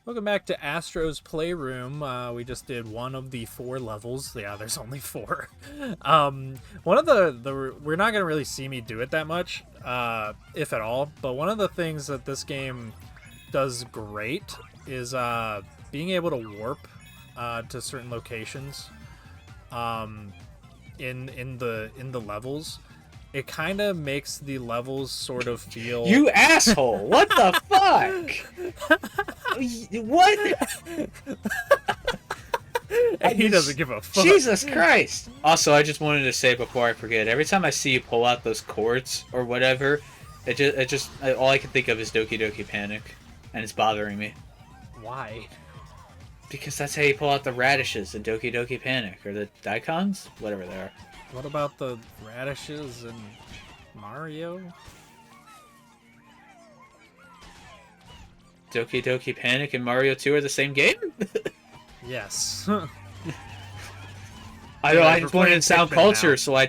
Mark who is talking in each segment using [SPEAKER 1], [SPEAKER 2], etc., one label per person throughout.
[SPEAKER 1] Welcome back to Astro's Playroom. We just did one of the 4 levels. Yeah, there's only 4. One of the we're not gonna really see me do it that much, if at all. But one of the things that this game does great is being able to warp to certain locations. In the levels, it kind of makes the levels sort of feel.
[SPEAKER 2] You asshole! What the fuck? What?
[SPEAKER 1] He doesn't give a fuck.
[SPEAKER 2] Jesus Christ! Also, I just wanted to say before I forget, every time I see you pull out those cords or whatever, all I can think of is Doki Doki Panic, and it's bothering me.
[SPEAKER 1] Why?
[SPEAKER 2] Because that's how you pull out the radishes in Doki Doki Panic, or the daikons? Whatever they are.
[SPEAKER 1] What about the radishes and Mario?
[SPEAKER 2] Doki Doki Panic and Mario 2 are the same game?
[SPEAKER 1] Yes.
[SPEAKER 2] I know, I just wanted to sound culture,
[SPEAKER 1] now.
[SPEAKER 2] so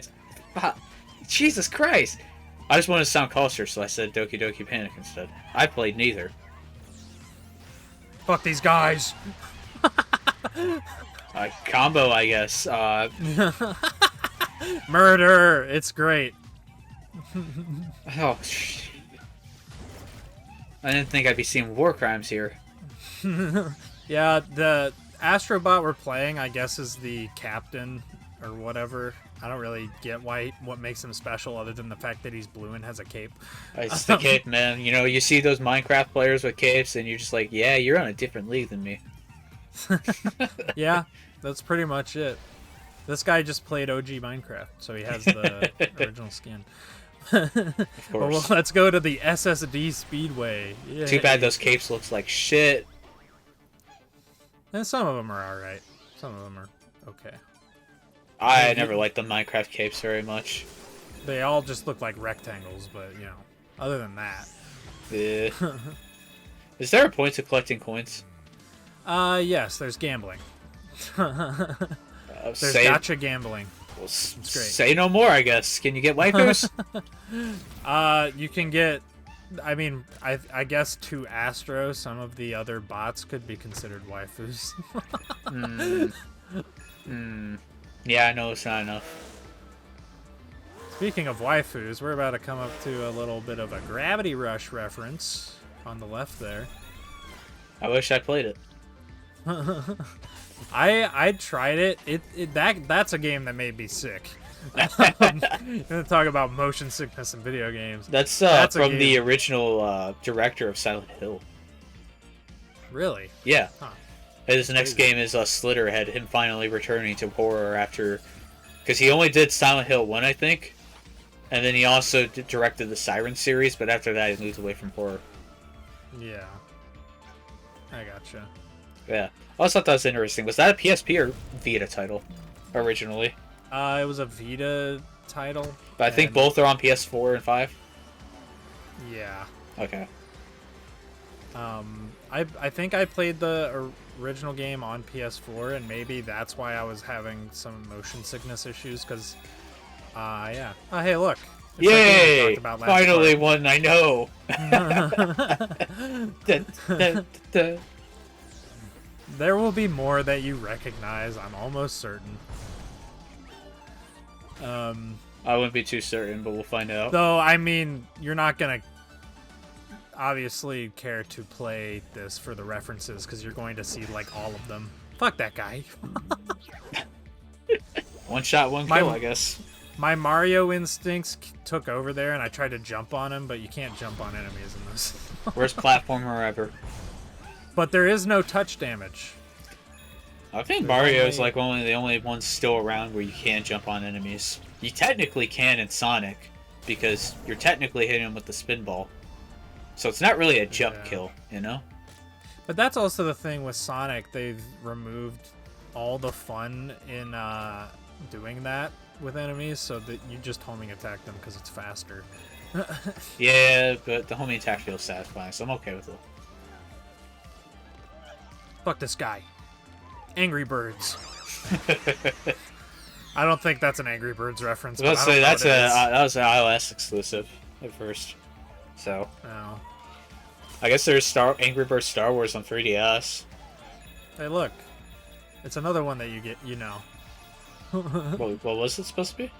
[SPEAKER 2] Jesus Christ! I just wanted to sound culture, so I said Doki Doki Panic instead. I played neither.
[SPEAKER 1] Fuck these guys!
[SPEAKER 2] Combo, I guess.
[SPEAKER 1] Murder! It's great.
[SPEAKER 2] Oh, I didn't think I'd be seeing war crimes here.
[SPEAKER 1] Yeah, the Astrobot we're playing, I guess, is the captain or whatever. I don't really get what makes him special other than the fact that he's blue and has a cape.
[SPEAKER 2] It's the cape, man. You know, you see those Minecraft players with capes, and you're just like, yeah, you're on a different league than me.
[SPEAKER 1] Yeah, that's pretty much it. This guy just played OG Minecraft, so he has the original skin.
[SPEAKER 2] Of course.
[SPEAKER 1] Well, let's go to the SSD Speedway. Yay.
[SPEAKER 2] Too bad those capes looks like shit.
[SPEAKER 1] And some of them are alright. Some of them are okay.
[SPEAKER 2] I never liked the Minecraft capes very much.
[SPEAKER 1] They all just look like rectangles, but, you know, other than that.
[SPEAKER 2] Is there a point to collecting coins?
[SPEAKER 1] Yes, there's gambling. There's gacha gambling.
[SPEAKER 2] Well,
[SPEAKER 1] It's great.
[SPEAKER 2] say no more, I guess. Can you get waifus?
[SPEAKER 1] You can get... I mean, I guess to Astro, some of the other bots could be considered waifus.
[SPEAKER 2] Yeah, I know it's not enough.
[SPEAKER 1] Speaking of waifus, we're about to come up to a little bit of a Gravity Rush reference on the left there.
[SPEAKER 2] I wish I played it.
[SPEAKER 1] I tried it. That's a game that made me sick. Gonna talk about motion sickness in video games.
[SPEAKER 2] That's from the original director of Silent Hill.
[SPEAKER 1] Really?
[SPEAKER 2] Yeah.
[SPEAKER 1] Huh.
[SPEAKER 2] His next game is Slitterhead, him finally returning to horror after... Because he only did Silent Hill 1, I think. And then he also directed the Siren series, but after that he moved away from horror.
[SPEAKER 1] Yeah. I gotcha.
[SPEAKER 2] Yeah. I also thought that was interesting. Was that a PSP or Vita title, originally?
[SPEAKER 1] It was a Vita title.
[SPEAKER 2] But I think both are on PS4 and 5?
[SPEAKER 1] Yeah.
[SPEAKER 2] Okay.
[SPEAKER 1] I think I played the original game on PS4, and maybe that's why I was having some motion sickness issues, because, yeah. Oh, hey, look. It's
[SPEAKER 2] Yay!
[SPEAKER 1] like about last
[SPEAKER 2] Finally
[SPEAKER 1] part.
[SPEAKER 2] one I know!
[SPEAKER 1] There will be more that you recognize, I'm almost certain.
[SPEAKER 2] I wouldn't be too certain, but we'll find out.
[SPEAKER 1] Though, I mean, you're not gonna obviously care to play this for the references, because you're going to see, like, all of them. Fuck that guy.
[SPEAKER 2] One shot, one kill, I guess.
[SPEAKER 1] My Mario instincts took over there, and I tried to jump on him, but you can't jump on enemies in this.
[SPEAKER 2] Worst platformer ever.
[SPEAKER 1] But there is no touch damage.
[SPEAKER 2] I think Mario is like one of the only ones still around where you can't jump on enemies. You technically can in Sonic, because you're technically hitting them with the spin ball. So it's not really a jump kill, you know?
[SPEAKER 1] But that's also the thing with Sonic. They've removed all the fun in doing that with enemies, so that you just homing attack them because it's faster.
[SPEAKER 2] Yeah, but the homing attack feels satisfying, so I'm okay with it.
[SPEAKER 1] Fuck this guy. Angry Birds. I don't think that's an Angry Birds reference.
[SPEAKER 2] Let's say that was an iOS exclusive at first. So
[SPEAKER 1] no.
[SPEAKER 2] I guess there's Angry Birds Star Wars on 3DS.
[SPEAKER 1] Hey, look. It's another one that you get,
[SPEAKER 2] What was it supposed to be?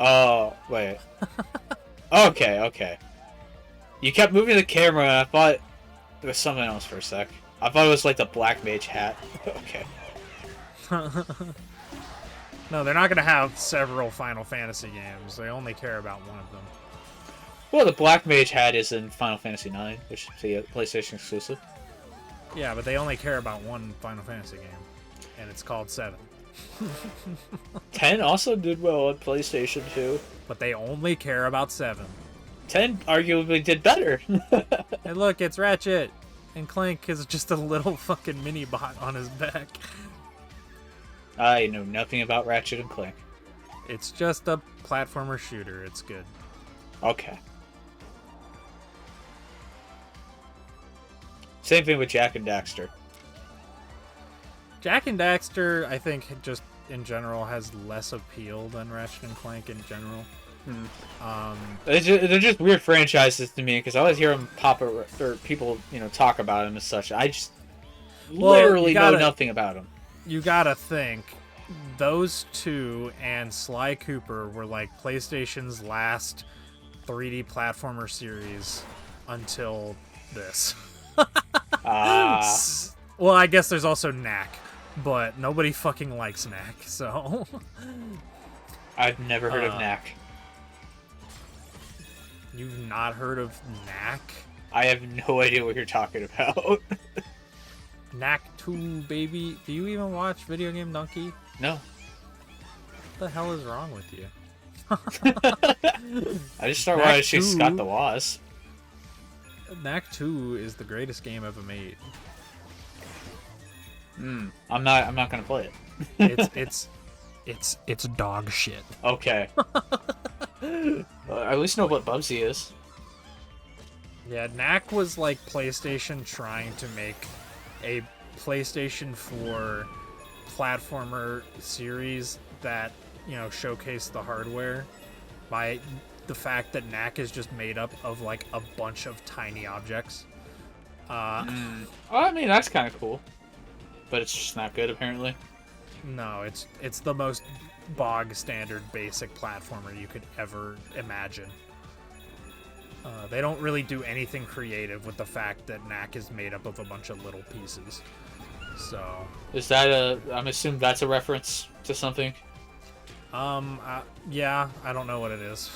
[SPEAKER 2] Oh, wait. Okay, okay. You kept moving the camera, and I thought it was something else for a sec. I thought it was like the Black Mage hat. Okay.
[SPEAKER 1] No, they're not going to have several Final Fantasy games. They only care about one of them.
[SPEAKER 2] Well, the Black Mage hat is in Final Fantasy IX, which is a PlayStation exclusive.
[SPEAKER 1] Yeah, but they only care about one Final Fantasy game, and it's called 7.
[SPEAKER 2] 10 also did well on PlayStation 2.
[SPEAKER 1] But they only care about 7.
[SPEAKER 2] 10 arguably did better.
[SPEAKER 1] Hey, look, it's Ratchet, and Clank is just a little fucking mini bot on his back.
[SPEAKER 2] I know nothing about Ratchet and Clank.
[SPEAKER 1] It's just a platformer shooter. It's good.
[SPEAKER 2] Okay. Same thing with Jak and Daxter.
[SPEAKER 1] Jak and Daxter, I think, just in general has less appeal than Ratchet and Clank in general.
[SPEAKER 2] They're just weird franchises to me because I always hear them pop or people talk about them as such. I just literally know nothing about them.
[SPEAKER 1] You gotta think those two and Sly Cooper were like PlayStation's last 3D platformer series until this. Well, I guess there's also Knack, but nobody fucking likes Knack, so.
[SPEAKER 2] I've never heard of Knack.
[SPEAKER 1] You've not heard of Knack?
[SPEAKER 2] I have no idea what you're talking about.
[SPEAKER 1] Knack 2, baby. Do you even watch Video Game Donkey?
[SPEAKER 2] No.
[SPEAKER 1] What the hell is wrong with you?
[SPEAKER 2] I just started watching Scott the Wasp.
[SPEAKER 1] Knack 2 is the greatest game ever made.
[SPEAKER 2] I'm not gonna play it.
[SPEAKER 1] It's dog shit.
[SPEAKER 2] Okay. I at least know what Bubsy is.
[SPEAKER 1] Yeah, Knack was like PlayStation trying to make a PlayStation 4 platformer series that, showcased the hardware by the fact that Knack is just made up of like a bunch of tiny objects.
[SPEAKER 2] Well, I mean, that's kind of cool. But it's just not good, apparently.
[SPEAKER 1] No, it's the most bog standard basic platformer you could ever imagine. They don't really do anything creative with the fact that Knack is made up of a bunch of little pieces. So
[SPEAKER 2] is that I'm assuming that's a reference to something?
[SPEAKER 1] Yeah, I don't know what it is.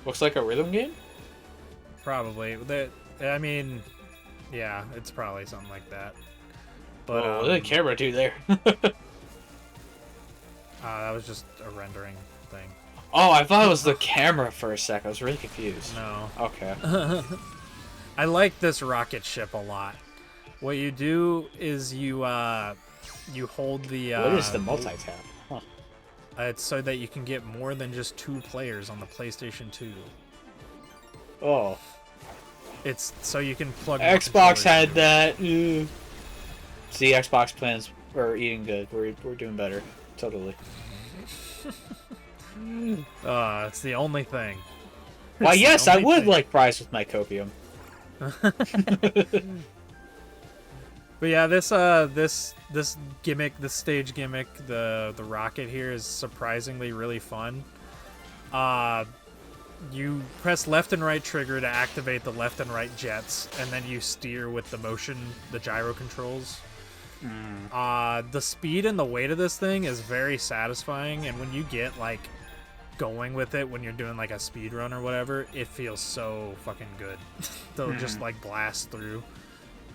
[SPEAKER 2] Looks like a rhythm game?
[SPEAKER 1] Probably. I mean, yeah, it's probably something like that. But
[SPEAKER 2] what did the camera do there?
[SPEAKER 1] That was just a rendering thing.
[SPEAKER 2] Oh, I thought it was the camera for a sec. I was really confused.
[SPEAKER 1] No.
[SPEAKER 2] Okay.
[SPEAKER 1] I like this rocket ship a lot. What you do is you hold the...
[SPEAKER 2] what is the multi-tap? Huh.
[SPEAKER 1] It's so that you can get more than just 2 players on the PlayStation 2.
[SPEAKER 2] Oh.
[SPEAKER 1] It's so you can plug...
[SPEAKER 2] Xbox had that. See, Xbox plans are eating good. We're doing better. Totally.
[SPEAKER 1] It's the only thing.
[SPEAKER 2] Why, yes, I would like fries with my copium.
[SPEAKER 1] But yeah, this gimmick, this stage gimmick, the rocket here is surprisingly really fun. You press left and right trigger to activate the left and right jets, and then you steer with the motion, the gyro controls. The speed and the weight of this thing is very satisfying, and when you get like going with it when you're doing like a speed run or whatever, it feels so fucking good. They'll just like blast through.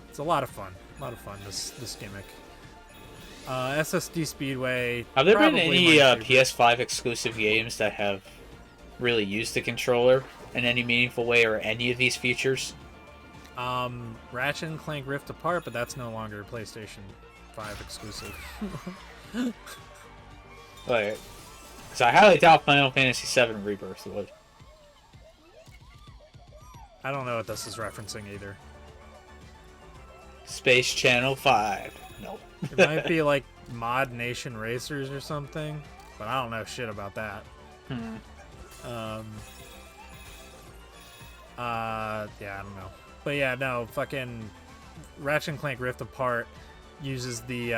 [SPEAKER 1] It's a lot of fun. This gimmick. SSD Speedway.
[SPEAKER 2] Have there been any PS5 exclusive games that have really used the controller in any meaningful way, or any of these features?
[SPEAKER 1] Ratchet and Clank Rift Apart, but that's no longer PlayStation 5 exclusive.
[SPEAKER 2] Like, so I highly doubt Final Fantasy VII Rebirth would.
[SPEAKER 1] I don't know what this is referencing either.
[SPEAKER 2] Space Channel 5. Nope.
[SPEAKER 1] It might be like Mod Nation Racers or something, but I don't know shit about that. Yeah, I don't know. But yeah, no, fucking Ratchet and Clank Rift Apart uses the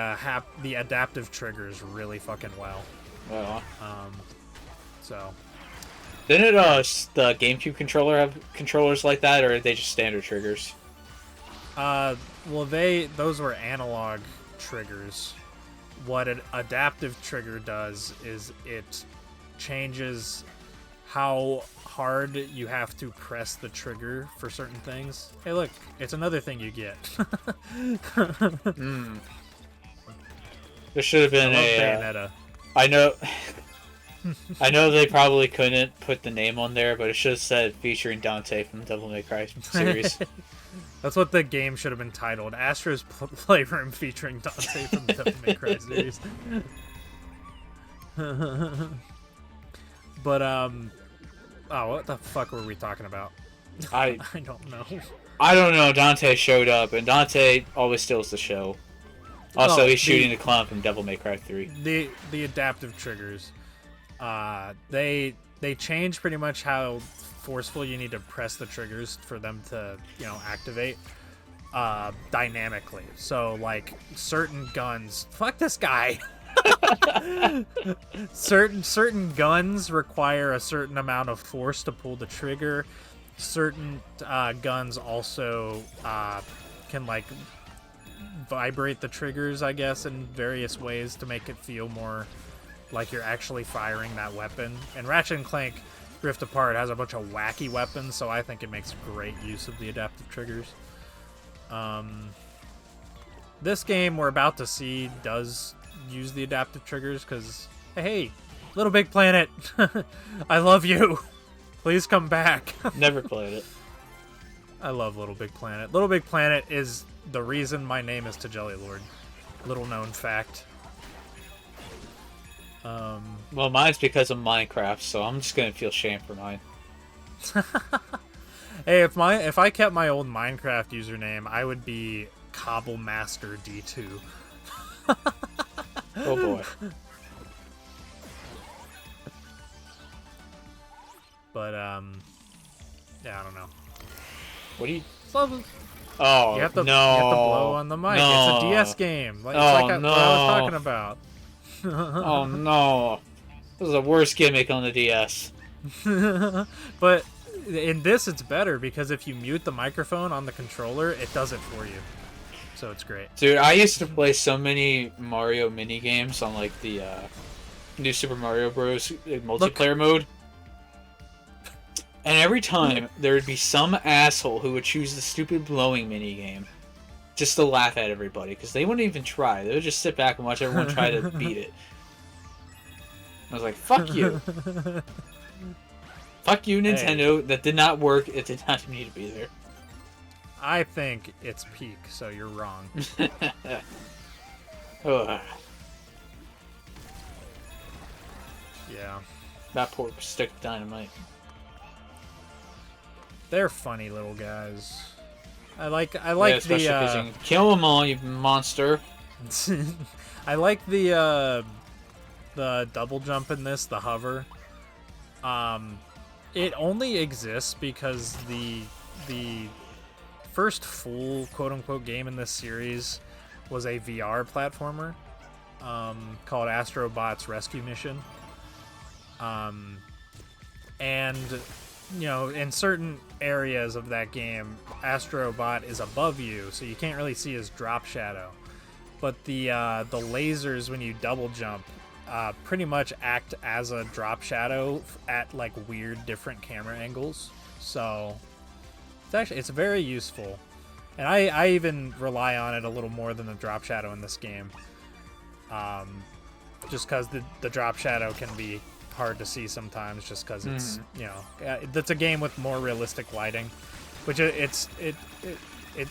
[SPEAKER 1] adaptive triggers really fucking well.
[SPEAKER 2] Oh.
[SPEAKER 1] So.
[SPEAKER 2] Didn't the GameCube controller have controllers like that, or are they just standard triggers?
[SPEAKER 1] Well, those were analog triggers. What an adaptive trigger does is it changes how hard you have to press the trigger for certain things. Hey, look, it's another thing you get.
[SPEAKER 2] There should have been
[SPEAKER 1] Bayonetta.
[SPEAKER 2] I know. I know they probably couldn't put the name on there, but it should have said featuring Dante from Devil May Cry series.
[SPEAKER 1] That's what the game should have been titled. Astro's Playroom featuring Dante from the Devil May Cry series. But, oh, what the fuck were we talking about? I don't know.
[SPEAKER 2] I don't know. Dante showed up, and Dante always steals the show. Also, he's shooting the clown from Devil May Cry 3.
[SPEAKER 1] The adaptive triggers. They change pretty much how forceful you need to press the triggers for them to, activate dynamically. So, like, certain guns... Fuck this guy! certain guns require a certain amount of force to pull the trigger. Certain guns also can, like, vibrate the triggers, I guess, in various ways to make it feel more like you're actually firing that weapon. And Ratchet and Clank Rift Apart has a bunch of wacky weapons, so I think it makes great use of the adaptive triggers. This game we're about to see does use the adaptive triggers because, hey, Little Big Planet, I love you. Please come back.
[SPEAKER 2] Never played it.
[SPEAKER 1] I love Little Big Planet. Little Big Planet is the reason my name is Tajelli Lord. Little known fact.
[SPEAKER 2] Well, mine's because of Minecraft, so I'm just gonna feel shame for mine.
[SPEAKER 1] Hey, if I kept my old Minecraft username, I would be Cobblemaster D2.
[SPEAKER 2] Oh boy.
[SPEAKER 1] But yeah, I don't know.
[SPEAKER 2] What do you?
[SPEAKER 1] Oh, you have to blow on the mic. No. It's a DS game. Like, it's what I was talking about.
[SPEAKER 2] Oh no, this is the worst gimmick on the DS.
[SPEAKER 1] But in this, it's better because if you mute the microphone on the controller, it does it for you. So it's great.
[SPEAKER 2] Dude, I used to play so many Mario mini games on like the new Super Mario Bros. Multiplayer mode. And every time there would be some asshole who would choose the stupid blowing mini game just to laugh at everybody because they wouldn't even try. They would just sit back and watch everyone try to beat it. I was like, "Fuck you, fuck you, Nintendo." Hey. That did not work. It did not need to be there.
[SPEAKER 1] I think it's peak, so you're wrong. Yeah.
[SPEAKER 2] That poor stick of dynamite.
[SPEAKER 1] They're funny little guys. I like the
[SPEAKER 2] kill them all, you monster.
[SPEAKER 1] I like the double jump in this, the hover. It only exists because the first full quote unquote game in this series was a VR platformer called Astro Rescue Mission. And in certain areas of that game, Astrobot is above you, so you can't really see his drop shadow. But the lasers, when you double jump, pretty much act as a drop shadow at like weird different camera angles. So it's very useful, and I even rely on it a little more than the drop shadow in this game. Just because the drop shadow can be hard to see sometimes, just because it's it's a game with more realistic lighting, which it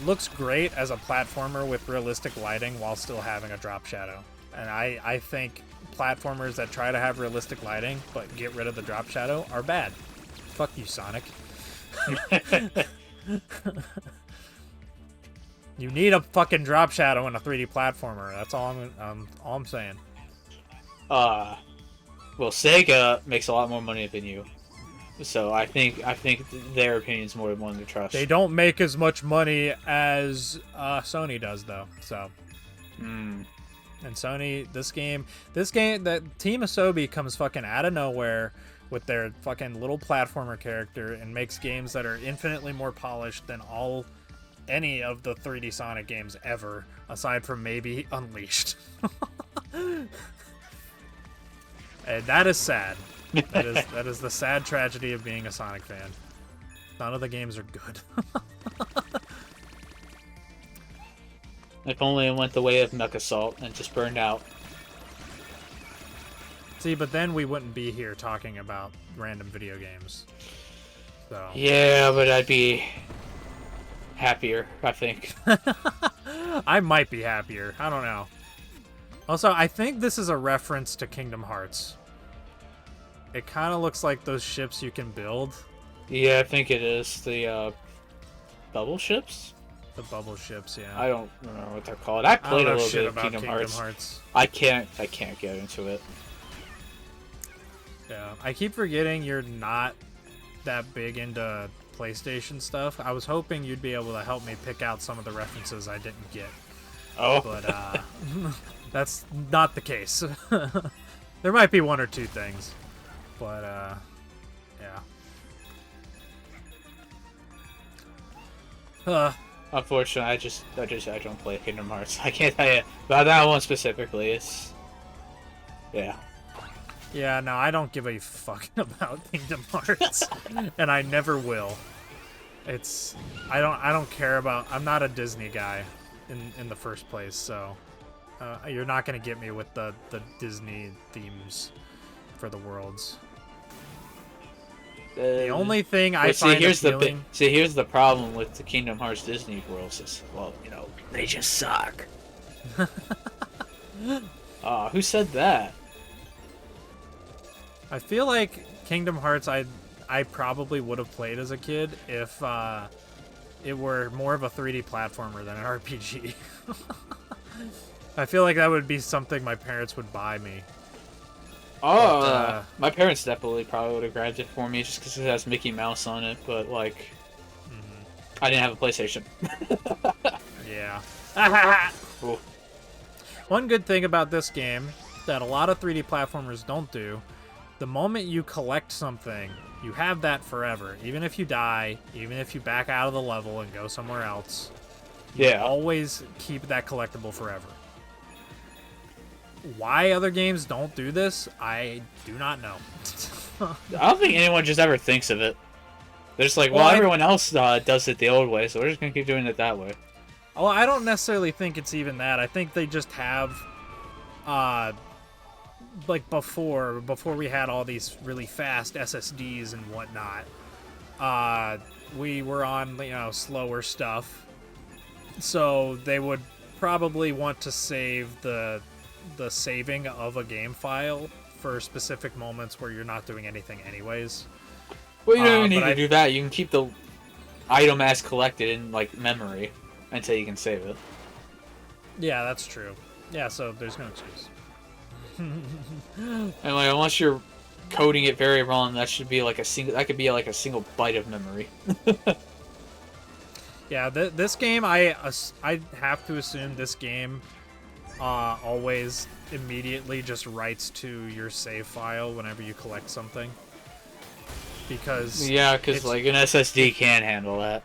[SPEAKER 1] looks great as a platformer with realistic lighting while still having a drop shadow. And I think platformers that try to have realistic lighting but get rid of the drop shadow are bad. Fuck you, Sonic. You need a fucking drop shadow in a 3D platformer. That's all I'm saying.
[SPEAKER 2] Well, Sega makes a lot more money than you. So I think their opinion's more than one to trust.
[SPEAKER 1] They don't make as much money as Sony does, though. So,
[SPEAKER 2] Mm.
[SPEAKER 1] and Sony, this game, that Team Asobi comes fucking out of nowhere with their fucking little platformer character and makes games that are infinitely more polished than any of the 3D Sonic games ever, aside from maybe Unleashed. And that is sad. That is the sad tragedy of being a Sonic fan. None of the games are good.
[SPEAKER 2] If only it went the way of Mech Assault and just burned out.
[SPEAKER 1] See, but then we wouldn't be here talking about random video games. So.
[SPEAKER 2] Yeah, but I'd be happier, I think.
[SPEAKER 1] I might be happier. I don't know. Also, I think this is a reference to Kingdom Hearts. It kind of looks like those ships you can build.
[SPEAKER 2] Yeah, I think it is. The bubble ships?
[SPEAKER 1] The bubble ships, yeah.
[SPEAKER 2] I don't remember what they're called. I played a little bit of Kingdom Hearts. I can't get into it.
[SPEAKER 1] Yeah, I keep forgetting you're not that big into PlayStation stuff. I was hoping you'd be able to help me pick out some of the references I didn't get.
[SPEAKER 2] Oh.
[SPEAKER 1] But that's not the case. There might be one or two things. But yeah.
[SPEAKER 2] Unfortunately, I don't play Kingdom Hearts. I can't tell you about that one specifically. It's yeah.
[SPEAKER 1] Yeah, no, I don't give a fuck about Kingdom Hearts, and I never will. I don't care about. I'm not a Disney guy, in the first place, so you're not gonna get me with the Disney themes for the worlds. The only thing I find appealing...
[SPEAKER 2] here's the problem with the Kingdom Hearts Disney worlds is, well, they just suck. Who said that?
[SPEAKER 1] I feel like Kingdom Hearts I probably would have played as a kid if it were more of a 3D platformer than an RPG. I feel like that would be something my parents would buy me.
[SPEAKER 2] Oh, my parents definitely probably would have grabbed it for me just because it has Mickey Mouse on it, but, like, I didn't have a PlayStation.
[SPEAKER 1] Yeah. One good thing about this game that a lot of 3D platformers don't do, the moment you collect something, you have that forever. Even if you die, even if you back out of the level and go somewhere else, you always keep that collectible forever. Why other games don't do this, I do not know.
[SPEAKER 2] I don't think anyone just ever thinks of it. They're just like, well, everyone else does it the old way, so we're just going to keep doing it that way.
[SPEAKER 1] Oh, I don't necessarily think it's even that. I think they just have, like before we had all these really fast SSDs and whatnot, we were on, slower stuff. So they would probably want to save the saving of a game file for specific moments where you're not doing anything anyways.
[SPEAKER 2] Well, you don't even need to do that. You can keep the item as collected in, like, memory until you can save it.
[SPEAKER 1] Yeah, that's true. Yeah, so there's no excuse.
[SPEAKER 2] And, like, unless you're coding it very wrong, that could be like a single byte of memory.
[SPEAKER 1] Yeah, this game, I have to assume this game always immediately just writes to your save file whenever you collect something. Because
[SPEAKER 2] like an SSD can handle that.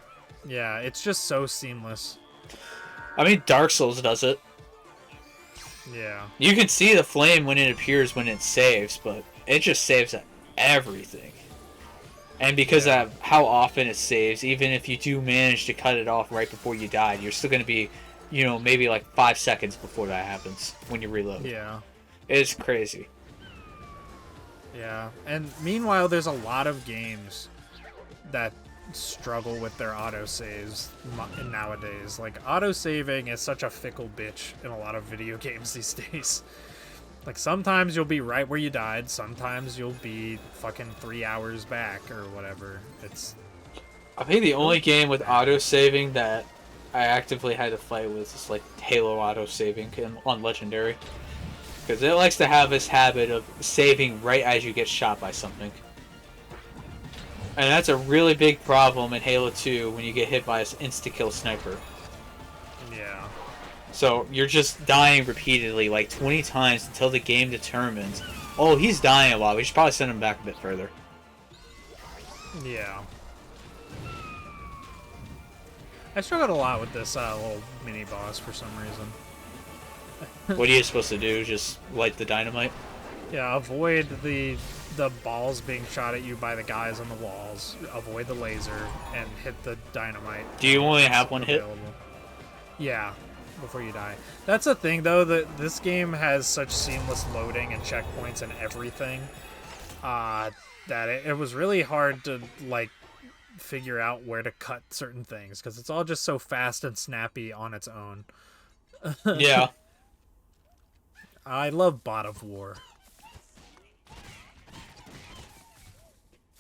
[SPEAKER 1] Yeah, it's just so seamless.
[SPEAKER 2] I mean, Dark Souls does it.
[SPEAKER 1] Yeah.
[SPEAKER 2] You can see the flame when it appears when it saves, but it just saves everything. And because of how often it saves, even if you do manage to cut it off right before you died, you're still going to be, maybe like 5 seconds before that happens when you reload.
[SPEAKER 1] Yeah.
[SPEAKER 2] It's crazy.
[SPEAKER 1] Yeah. And meanwhile, there's a lot of games that struggle with their autosaves nowadays. Like, autosaving is such a fickle bitch in a lot of video games these days. Like, sometimes you'll be right where you died, sometimes you'll be fucking 3 hours back or whatever.
[SPEAKER 2] I think the only game with autosaving that I actively had to fight with is, like, Halo autosaving on Legendary. Because it likes to have this habit of saving right as you get shot by something. And that's a really big problem in Halo 2 when you get hit by an insta-kill sniper.
[SPEAKER 1] Yeah.
[SPEAKER 2] So you're just dying repeatedly, like 20 times until the game determines, oh, he's dying a lot. We should probably send him back a bit further.
[SPEAKER 1] Yeah. I struggled a lot with this little mini boss for some reason.
[SPEAKER 2] What are you supposed to do? Just light the dynamite?
[SPEAKER 1] Yeah, avoid the balls being shot at you by the guys on the walls. Avoid the laser and hit the dynamite.
[SPEAKER 2] Do you only have one hit?
[SPEAKER 1] Yeah, before you die. That's the thing, though, that this game has such seamless loading and checkpoints and everything that it was really hard to, like, figure out where to cut certain things because it's all just so fast and snappy on its own.
[SPEAKER 2] Yeah.
[SPEAKER 1] I love God of War.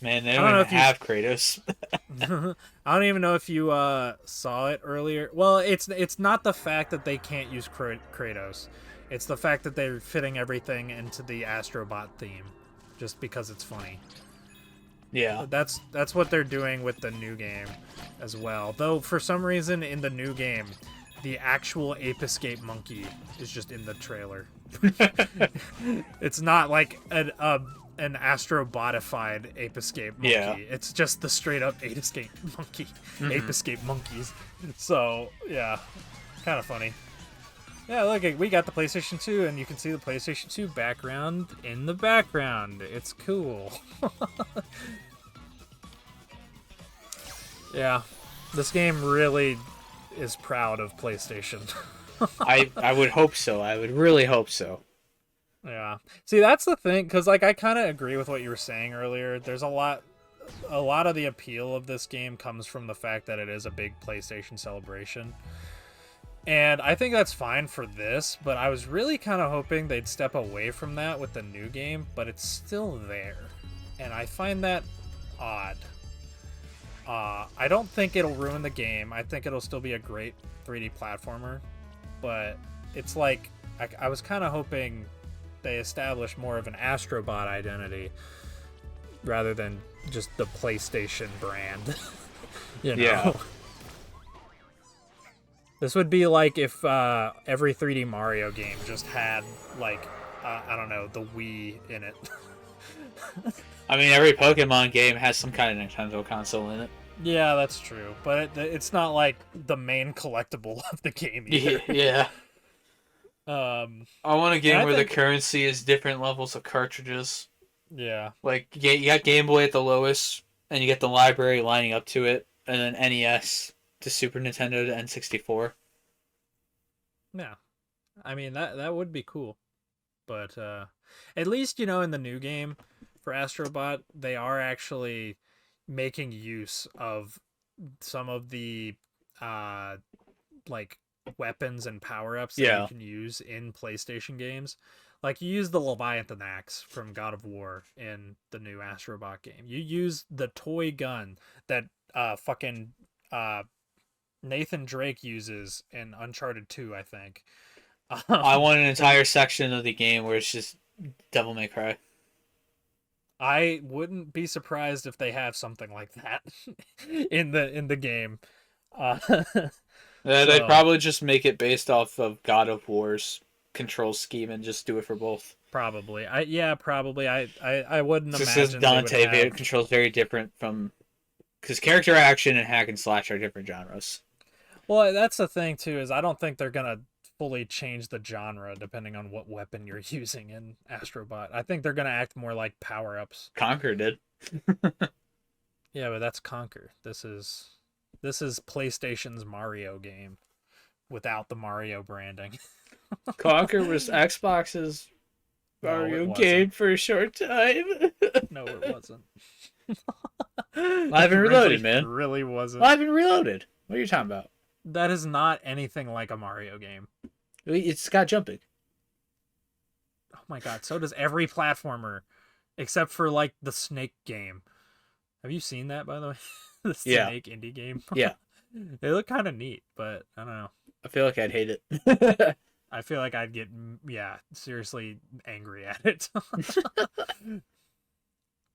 [SPEAKER 2] Man, they don't even have Kratos.
[SPEAKER 1] I don't even know if you saw it earlier. Well, it's not the fact that they can't use Kratos. It's the fact that they're fitting everything into the Astrobot theme, just because it's funny.
[SPEAKER 2] Yeah.
[SPEAKER 1] That's what they're doing with the new game as well. Though for some reason in the new game, the actual Ape Escape monkey is just in the trailer. It's not like an Astrobotified Ape Escape monkey.
[SPEAKER 2] Yeah.
[SPEAKER 1] It's just the straight up Ape Escape monkey. Ape Escape monkeys. So yeah, kind of funny. Yeah, look, we got the PlayStation 2, and you can see the PlayStation 2 background in the background. It's cool. Yeah, this game really is proud of PlayStation.
[SPEAKER 2] I would hope so. I would really hope so.
[SPEAKER 1] Yeah. See, that's the thing, because like I kind of agree with what you were saying earlier. There's a lot of the appeal of this game comes from the fact that it is a big PlayStation celebration. And I think that's fine for this, but I was really kind of hoping they'd step away from that with the new game, but it's still there. And I find that odd. I don't think it'll ruin the game. I think it'll still be a great 3D platformer, but it's like, I was kind of hoping they establish more of an Astrobot identity rather than just the PlayStation brand. You know?
[SPEAKER 2] Yeah.
[SPEAKER 1] This would be like if every 3D Mario game just had, like, I don't know, the Wii in it.
[SPEAKER 2] I mean, every Pokemon game has some kind of Nintendo console in it.
[SPEAKER 1] Yeah, that's true. But it's not like the main collectible of the game either.
[SPEAKER 2] Yeah. I want a game where the
[SPEAKER 1] think...
[SPEAKER 2] currency is different levels of cartridges.
[SPEAKER 1] Yeah.
[SPEAKER 2] Like, you got Game Boy at the lowest, and you get the library lining up to it, and then NES to Super Nintendo to N64.
[SPEAKER 1] Yeah. I mean, that would be cool. But at least, you know, in the new game for Astrobot, they are actually making use of some of the like weapons and power-ups that you can use in PlayStation games. Like, you use the Leviathan Axe from God of War in the new Astrobot game. You use the toy gun that fucking Nathan Drake uses in Uncharted 2, I think.
[SPEAKER 2] I want an entire section of the game where it's just Devil May Cry.
[SPEAKER 1] I wouldn't be surprised if they have something like that in the game.
[SPEAKER 2] They'd probably just make it based off of God of War's control scheme and just do it for both.
[SPEAKER 1] Probably. Probably. I wouldn't
[SPEAKER 2] just
[SPEAKER 1] imagine.
[SPEAKER 2] Dante controls very different from, because character action and hack and slash are different genres.
[SPEAKER 1] Well, that's the thing too, is I don't think they're gonna fully change the genre depending on what weapon you're using in Astrobot. I think they're gonna act more like power-ups.
[SPEAKER 2] Conquer did.
[SPEAKER 1] Yeah, but that's Conquer. This is PlayStation's Mario game without the Mario branding.
[SPEAKER 2] Conquer was Xbox's Mario game for a short time.
[SPEAKER 1] No, it wasn't.
[SPEAKER 2] Live and Reloaded, man.
[SPEAKER 1] It really wasn't.
[SPEAKER 2] Live and Reloaded. What are you talking about?
[SPEAKER 1] That is not anything like a Mario game.
[SPEAKER 2] It's got jumping.
[SPEAKER 1] Oh my god, so does every platformer. Except for, like, the Snake game. Have you seen that, by the way? The Snake indie game?
[SPEAKER 2] Yeah.
[SPEAKER 1] They look kind of neat, but I don't know.
[SPEAKER 2] I feel like I'd hate it.
[SPEAKER 1] I feel like I'd get, seriously angry at it.